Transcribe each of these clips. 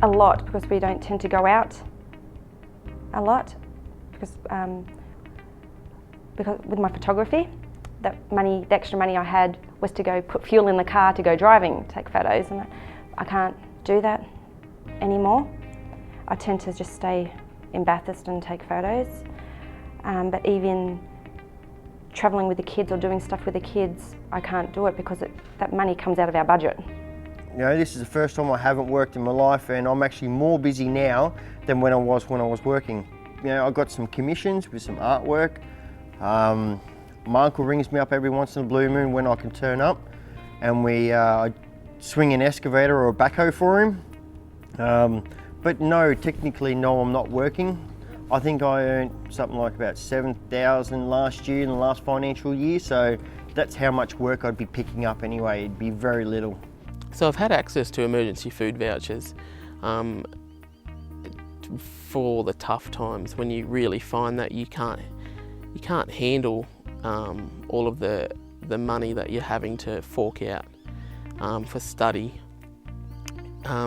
A lot, because we don't tend to go out a lot, because with my photography, the extra money I had was to go put fuel in the car to go driving, take photos, and I can't do that anymore. I tend to just stay in Bathurst and take photos, but even travelling with the kids or doing stuff with the kids, I can't do it because that money comes out of our budget. You know, this is the first time I haven't worked in my life, and I'm actually more busy now than when I was working. You know, I got some commissions with some artwork. My uncle rings me up every once in a blue moon when I can turn up, and I swing an excavator or a backhoe for him. But no, technically no, I'm not working. I think I earned something like about $7,000 last year in the last financial year, so that's how much work I'd be picking up anyway. It'd be very little. So I've had access to emergency food vouchers for the tough times when you really find that you can't handle all of the money that you're having to fork out for study.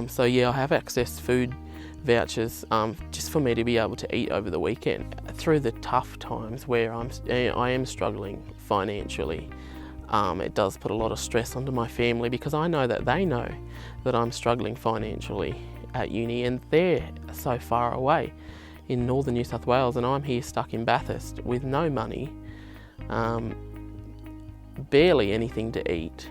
So yeah, I have access to food vouchers just for me to be able to eat over the weekend. Through the tough times where I am struggling financially, it does put a lot of stress onto my family, because I know that they know that I'm struggling financially at uni, and they're so far away in northern New South Wales, and I'm here stuck in Bathurst with no money, barely anything to eat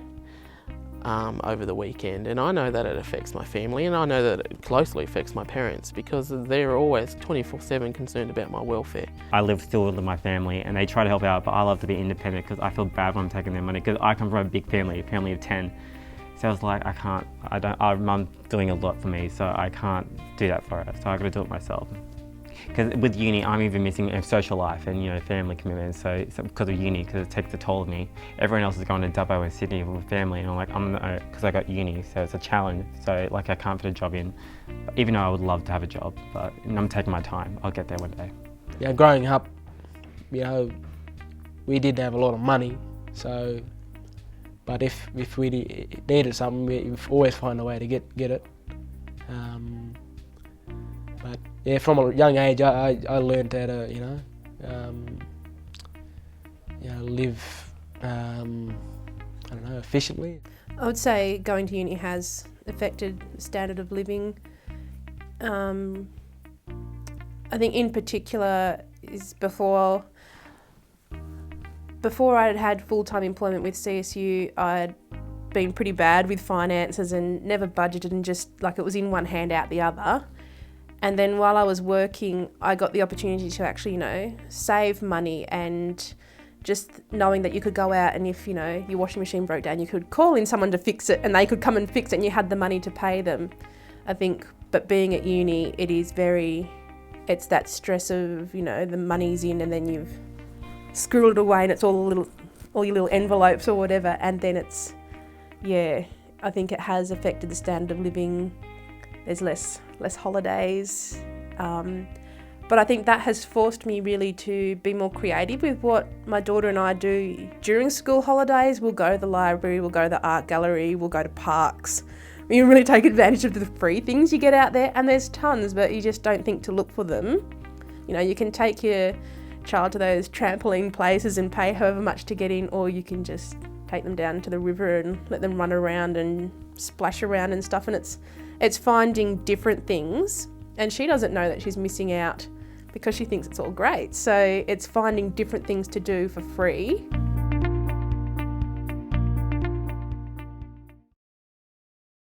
over the weekend. And I know that it affects my family, and I know that it closely affects my parents, because they're always 24/7 concerned about my welfare. I live still with my family, and they try to help out, but I love to be independent because I feel bad when I'm taking their money, because I come from a big family of 10. So I was like, our mum's doing a lot for me, so I can't do that for her, so I gotta do it myself. Because with uni, I'm even missing a social life and, you know, family commitments. So because of uni, because it takes a toll of me. Everyone else is going to Dubbo and Sydney with family, and I'm like, because I got uni, so it's a challenge. So like, I can't put a job in, even though I would love to have a job, but I'm taking my time. I'll get there one day. Yeah, growing up, you know, we didn't have a lot of money, so, but if we needed something, we always find a way to get it. But yeah, from a young age, I learned how to, live, efficiently. I would say going to uni has affected the standard of living. I think in particular is before I had full-time employment with CSU, I'd been pretty bad with finances and never budgeted, and just like it was in one hand out the other. And then while I was working, I got the opportunity to actually, save money, and just knowing that you could go out and if, your washing machine broke down, you could call in someone to fix it and they could come and fix it and you had the money to pay them. I think, but being at uni, it's that stress of, the money's in and then you've squirreled it away and it's all your little envelopes or whatever. And then I think it has affected the standard of living. There's less holidays, but I think that has forced me really to be more creative with what my daughter and I do during school holidays. We'll go to the library, we'll go to the art gallery, we'll go to parks. We really take advantage of the free things you get out there, and there's tons, but you just don't think to look for them. You can take your child to those trampoline places and pay however much to get in, or you can just take them down to the river and let them run around and splash around and stuff, and it's finding different things, and she doesn't know that she's missing out because she thinks it's all great. So it's finding different things to do for free.